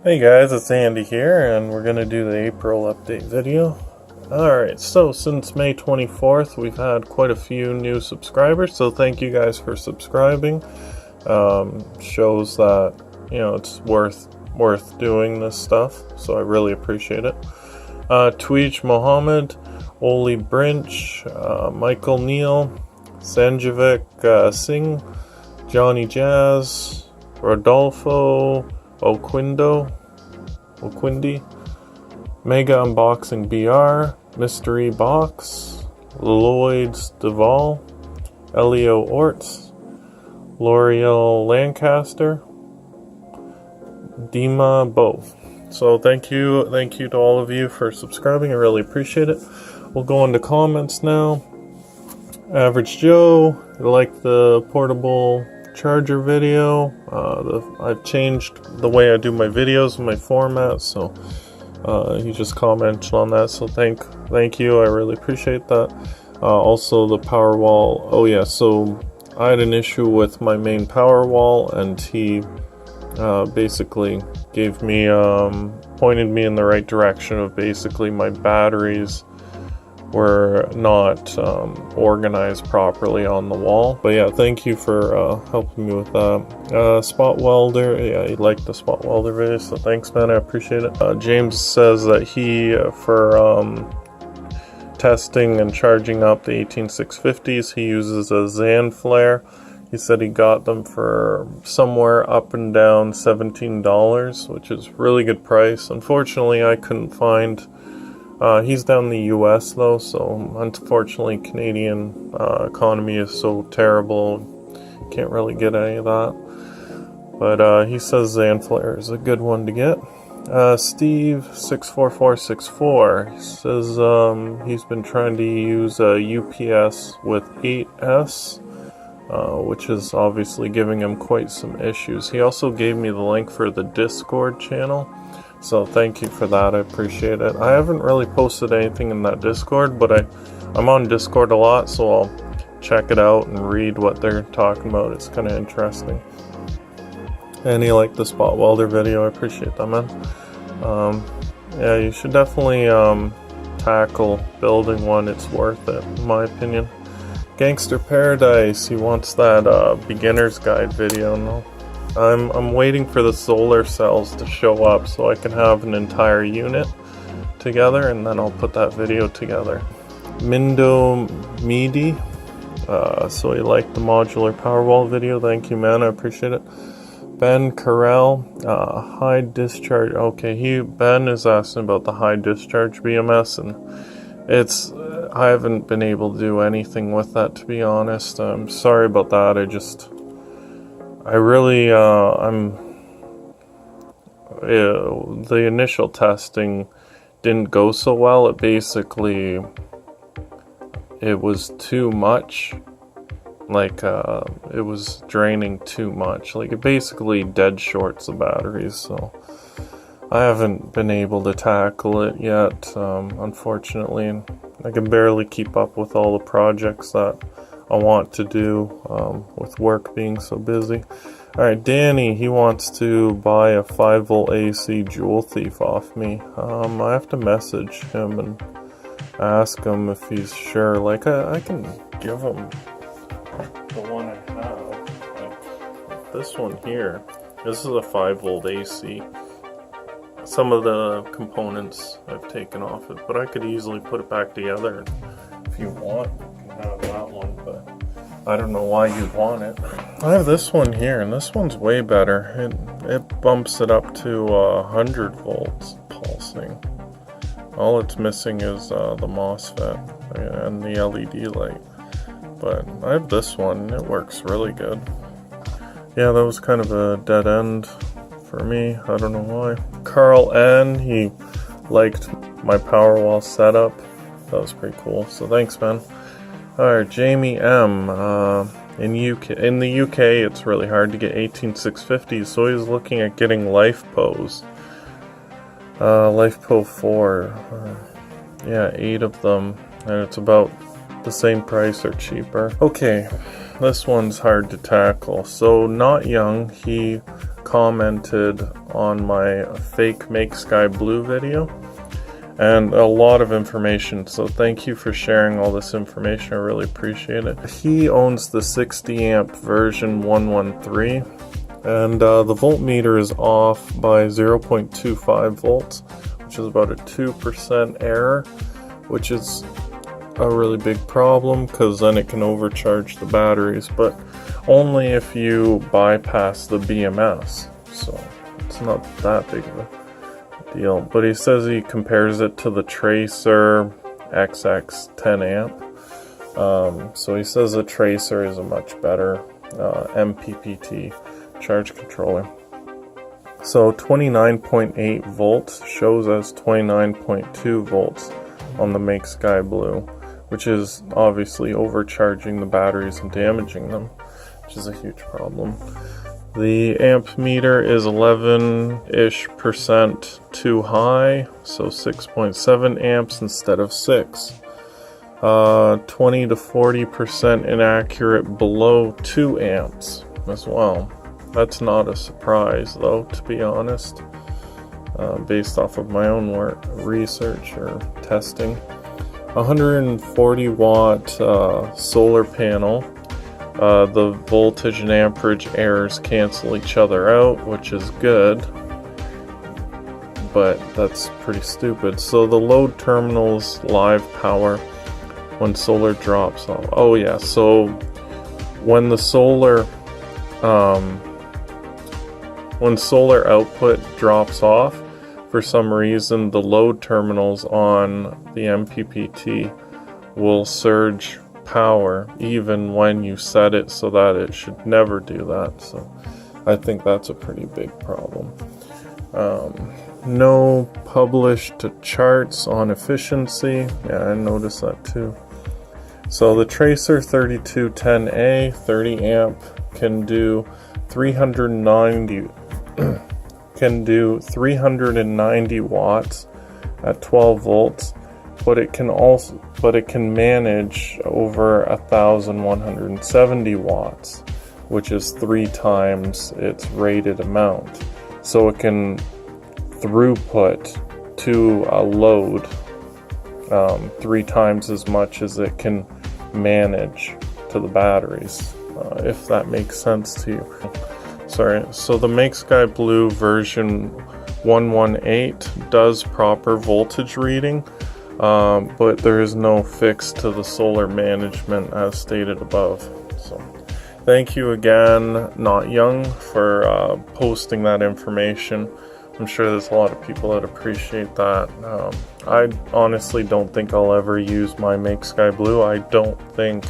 Hey guys, it's Andy here, and we're going to do the April update video. Alright, so since May 24th, we've had quite a few new subscribers, so thank you guys for subscribing. Shows that, you know, it's worth doing this stuff, so I really appreciate it. Tweech Mohammed, Oli Brinch, Michael Neal, Sanjovic Singh, Johnny Jazz, Rodolfo Oquindi, Mega Unboxing BR, Mystery Box, Lloyds Duval, Elio Orts, L'Oreal Lancaster, Dima Bo. So thank you to all of you for subscribing. I really appreciate it. We'll go into comments now. Average Joe, you like the portable charger video. I've changed the way I do my videos and my format, so he just commented on that, so thank you, I really appreciate that. Also the power wall, oh yeah, so I had an issue with my main power wall, and he basically gave me pointed me in the right direction of basically my batteries were not organized properly on the wall. But yeah, thank you for helping me with that. Spot welder, yeah, he liked the spot welder video, so thanks man, I appreciate it. James says that he, for testing and charging up the 18650s, he uses a Zan flare. He said he got them for somewhere up and down $17, which is really good price. Unfortunately, I couldn't find. He's down in the US though, so unfortunately Canadian economy is so terrible, can't really get any of that. But he says Zanflare is a good one to get. Steve64464 says he's been trying to use a UPS with 8S, which is obviously giving him quite some issues. He also gave me the link for the Discord channel, so thank you for that, I appreciate it. I haven't really posted anything in that Discord, but I'm on Discord a lot, so I'll check it out and read what they're talking about. It's kind of interesting. And he liked the spot welder video, I appreciate that, man. Yeah, you should definitely tackle building one, it's worth it, in my opinion. Gangster Paradise, he wants that beginner's guide video. No, I'm waiting for the solar cells to show up so I can have an entire unit together, and then I'll put that video together. Mindo Midi, so he liked the modular Powerwall video, thank you man, I appreciate it. Ben Carell, high discharge, okay, Ben is asking about the high discharge BMS, and I haven't been able to do anything with that, to be honest. I'm sorry about that. The initial testing didn't go so well. It was too much. Like, it was draining too much. Like, it basically dead shorts the batteries, so I haven't been able to tackle it yet, unfortunately. I can barely keep up with all the projects that I want to do, with work being so busy. Alright, Danny, he wants to buy a 5-volt AC Joule Thief off me. I have to message him and ask him if he's sure. Like, I can give him the one I have. Like, this one here. This is a 5-volt AC. Some of the components I've taken off it, but I could easily put it back together. If you want, you can have that one, but I don't know why you'd want it. I have this one here, and this one's way better. It bumps it up to 100 volts pulsing. All it's missing is the MOSFET and the LED light. But I have this one, it works really good. Yeah, that was kind of a dead end for me, I don't know why. Carl N, he liked my Powerwall setup. That was pretty cool, so thanks man. Alright, Jamie M, in the UK it's really hard to get 18650s, so he's looking at getting LifePos. LifePo 4, yeah, 8 of them, and it's about the same price or cheaper. Okay, this one's hard to tackle. So Not Young, he commented on my fake Make Sky Blue video, and a lot of information, so thank you for sharing all this information. I really appreciate it. He owns the 60 amp version 113, and the voltmeter is off by 0.25 volts, which is about a 2% error, which is a really big problem because then it can overcharge the batteries, but only if you bypass the BMS, so it's not that big of a deal. But he says he compares it to the Tracer XX 10 amp. So he says the Tracer is a much better MPPT charge controller. So 29.8 volts shows us 29.2 volts on the Make Sky Blue, which is obviously overcharging the batteries and damaging them, which is a huge problem. The amp meter is 11-ish% too high, so 6.7 amps instead of 6. 20 to 40% inaccurate below 2 amps as well. That's not a surprise though, to be honest, based off of my own research or testing. 140 watt solar panel. The voltage and amperage errors cancel each other out, which is good, but that's pretty stupid. So the load terminals live power when solar drops off. Oh yeah, so when the solar output drops off, for some reason the load terminals on the MPPT will surge power even when you set it so that it should never do that. So I think that's a pretty big problem. No published charts on efficiency. Yeah, I noticed that too. So the Tracer 3210A 30 amp can do 390 watts at 12 volts, but it can manage over 1170 watts, which is 3 times its rated amount. So it can throughput to a load 3 times as much as it can manage to the batteries, if that makes sense to you. Sorry, so the Make Sky Blue version 118 does proper voltage reading, but there is no fix to the solar management as stated above. So thank you again, Not Young, for posting that information. I'm sure there's a lot of people that appreciate that. I honestly don't think I'll ever use my Make Sky Blue. I don't think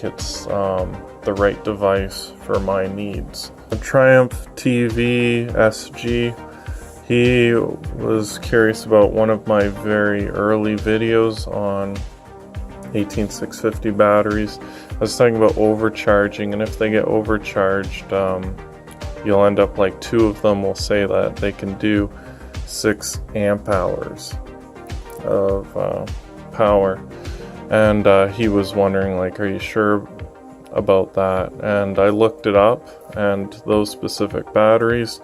it's the right device for my needs. The Triumph TV SG, he was curious about one of my very early videos on 18650 batteries. I was talking about overcharging, and if they get overcharged, you'll end up like 2 of them will say that they can do 6 amp hours of power. And he was wondering, like, are you sure about that? And I looked it up, and those specific batteries,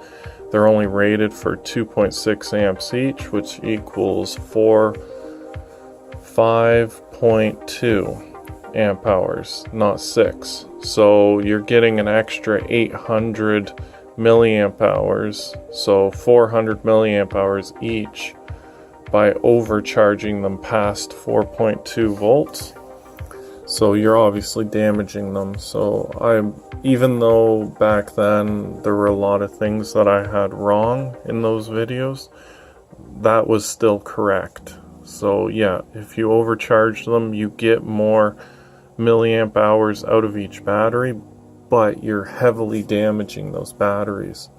they're only rated for 2.6 amps each, which equals 5.2 amp hours, not 6. So you're getting an extra 800 milliamp hours, so 400 milliamp hours each, by overcharging them past 4.2 volts. So you're obviously damaging them. So even though back then there were a lot of things that I had wrong in those videos, that was still correct. So yeah, if you overcharge them, you get more milliamp hours out of each battery, but you're heavily damaging those batteries.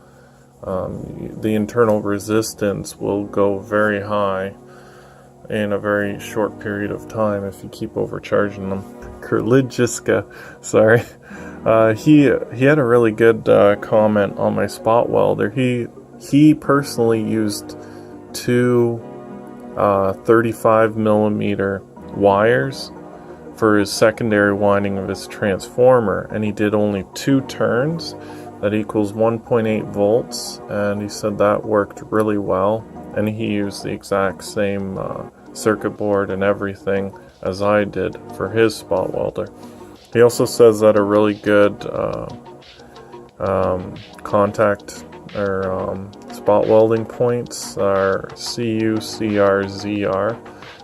The internal resistance will go very high in a very short period of time if you keep overcharging them. Kurlijiska, sorry. He had a really good comment on my spot welder. He personally used 2 35 millimeter wires for his secondary winding of his transformer, and he did only 2 turns. that equals 1.8 volts, and he said that worked really well, and he used the exact same circuit board and everything as I did for his spot welder. He also says that a really good contact or spot welding points are Cu, Cr, Zr,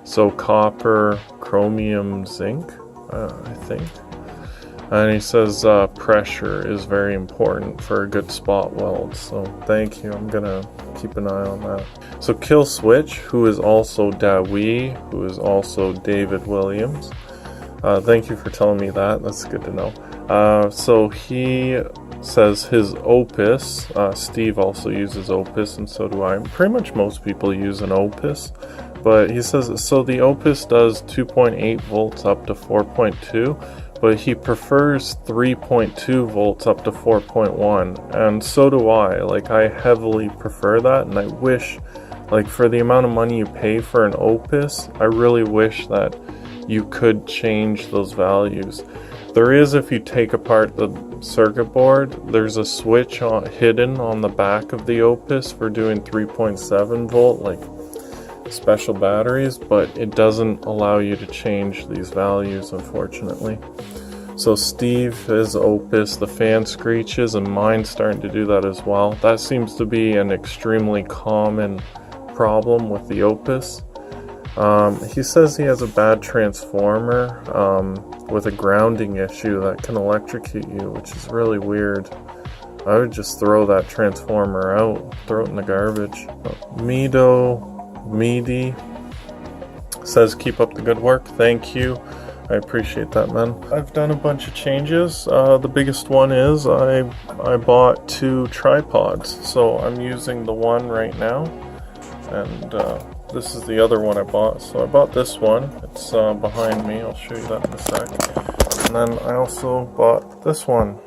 so copper, chromium, zinc, I think. And he says pressure is very important for a good spot weld. So thank you. I'm gonna keep an eye on that. So Kill Switch, who is also Dawi, who is also David Williams. Thank you for telling me that. That's good to know. So he says his Opus. Steve also uses Opus, and so do I. Pretty much most people use an Opus. But he says, so the Opus does 2.8 volts up to 4.2, but he prefers 3.2 volts up to 4.1, and so do I. Like, I heavily prefer that, and I wish, like, for the amount of money you pay for an Opus, I really wish that you could change those values. There is, if you take apart the circuit board, there's a switch hidden on the back of the Opus for doing 3.7 volt, like, special batteries, but it doesn't allow you to change these values, unfortunately. So Steve, his Opus, the fan screeches, and mine's starting to do that as well. That seems to be an extremely common problem with the Opus. He says he has a bad transformer with a grounding issue that can electrocute you, which is really weird. I would just throw that transformer out, throw it in the garbage. Meady says, keep up the good work. Thank you. I appreciate that, man. I've done a bunch of changes. The biggest one is I bought 2 tripods. So I'm using the one right now, and this is the other one I bought. So I bought this one. It's behind me. I'll show you that in a sec. And then I also bought this one.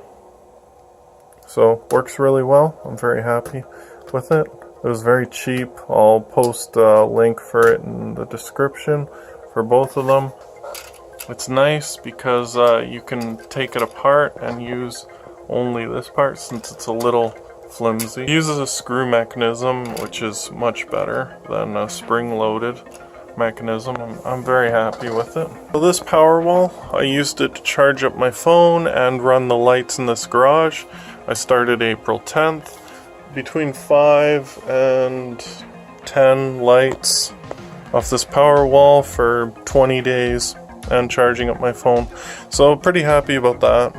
So works really well. I'm very happy with it. It was very cheap. I'll post a link for it in the description for both of them. It's nice because you can take it apart and use only this part since it's a little flimsy. It uses a screw mechanism, which is much better than a spring-loaded mechanism. I'm very happy with it. So this power wall, I used it to charge up my phone and run the lights in this garage. I started April 10th. Between 5 and 10 lights off this power wall for 20 days and charging up my phone. So pretty happy about that.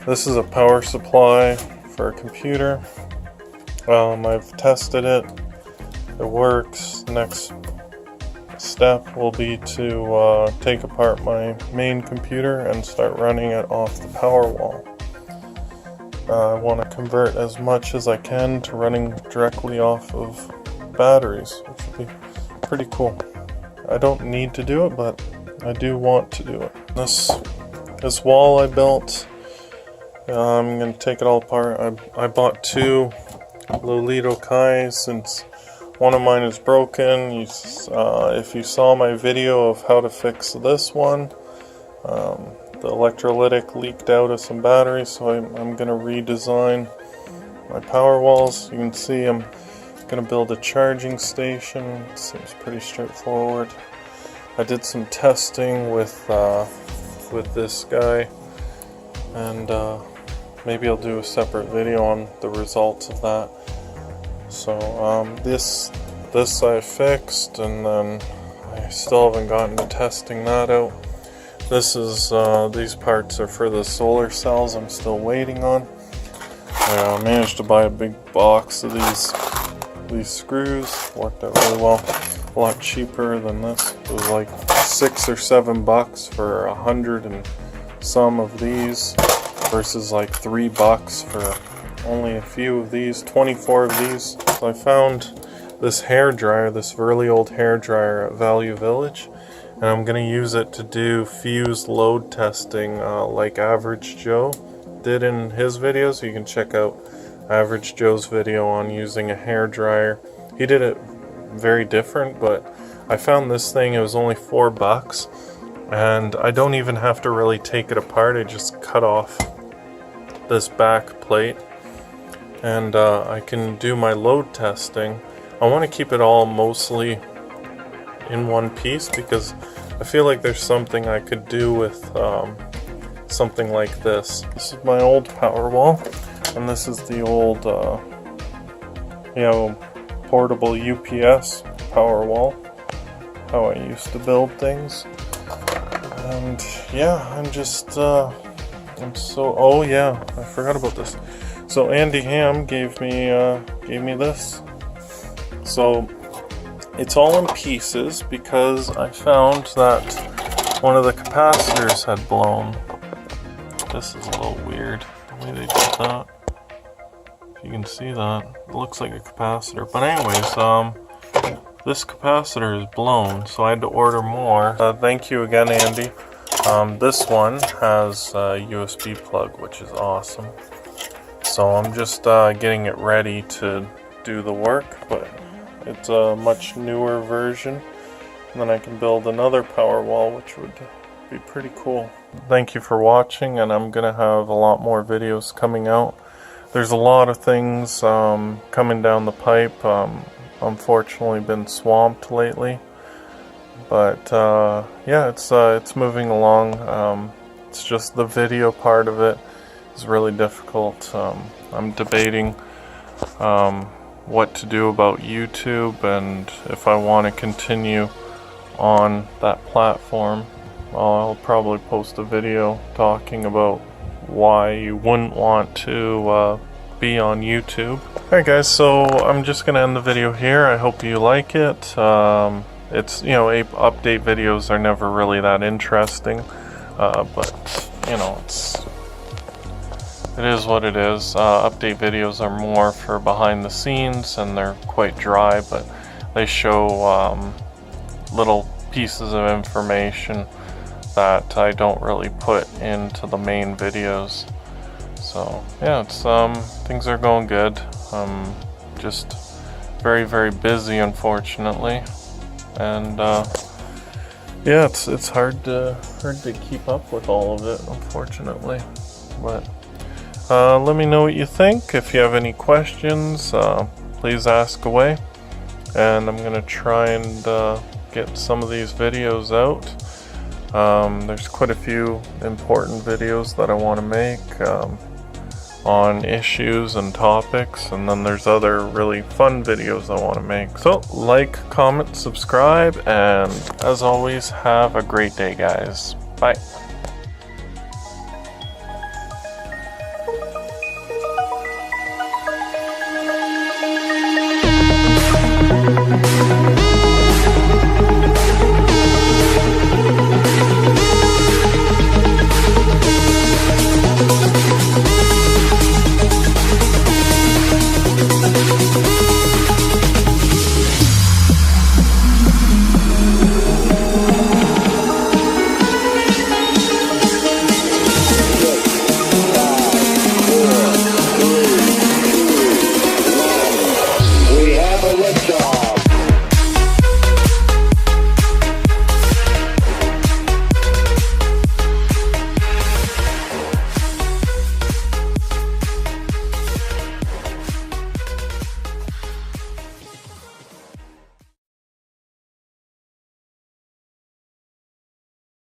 This is a power supply for a computer. I've tested it. It works. Next step will be to take apart my main computer and start running it off the power wall. I want to convert as much as I can to running directly off of batteries, which would be pretty cool. I don't need to do it, but I do want to do it. This wall I built, I'm going to take it all apart. I bought 2 Lolito Kais since one of mine is broken. If you saw my video of how to fix this one, the electrolytic leaked out of some batteries, so I'm going to redesign my power walls. You can see I'm going to build a charging station. It seems pretty straightforward. I did some testing with this guy, and maybe I'll do a separate video on the results of that. So this I fixed, and then I still haven't gotten to testing that out. This is, these parts are for the solar cells I'm still waiting on. I managed to buy a big box of these screws. Worked out really well. A lot cheaper than this. It was like $6 or $7 for 100 and some of these, versus like $3 for only a few of these, 24 of these. So I found this hair dryer, this really old hair dryer at Value Village. And I'm going to use it to do fused load testing like Average Joe did in his videos. You can check out Average Joe's video on using a hair dryer. He did it very different, but I found this thing, it was only $4, and I don't even have to really take it apart. I just cut off this back plate, and I can do my load testing. I want to keep it all mostly in one piece because I feel like there's something I could do with something like this. This is my old power wall, and this is the old portable UPS power wall, how I used to build things. And yeah, I'm just oh yeah, I forgot about this. So Andy Ham gave me this. So it's all in pieces because I found that one of the capacitors had blown. This is a little weird, the way they did that. If you can see that, it looks like a capacitor. But anyways, this capacitor is blown, so I had to order more. Thank you again, Andy. This one has a USB plug, which is awesome. So I'm just getting it ready to do the work, but it's a much newer version. And then I can build another power wall, which would be pretty cool. Thank you for watching, and I'm gonna have a lot more videos coming out. There's a lot of things coming down the pipe. Unfortunately been swamped lately, but yeah, it's moving along. It's just the video part of it is really difficult. I'm debating what to do about YouTube, and if I want to continue on that platform. I'll probably post a video talking about why you wouldn't want to be on YouTube. Alright guys, so I'm just gonna end the video here. I hope you like it. It's, update videos are never really that interesting, but it is what it is. Update videos are more for behind the scenes, and they're quite dry, but they show little pieces of information that I don't really put into the main videos. So yeah, it's things are going good. Just very, very busy, unfortunately, and yeah, it's hard to keep up with all of it, unfortunately. But let me know what you think. If you have any questions, please ask away, and I'm gonna try and get some of these videos out. There's quite a few important videos that I want to make on issues and topics, and then there's other really fun videos I want to make. So like, comment, subscribe, and as always, have a great day, guys. Bye.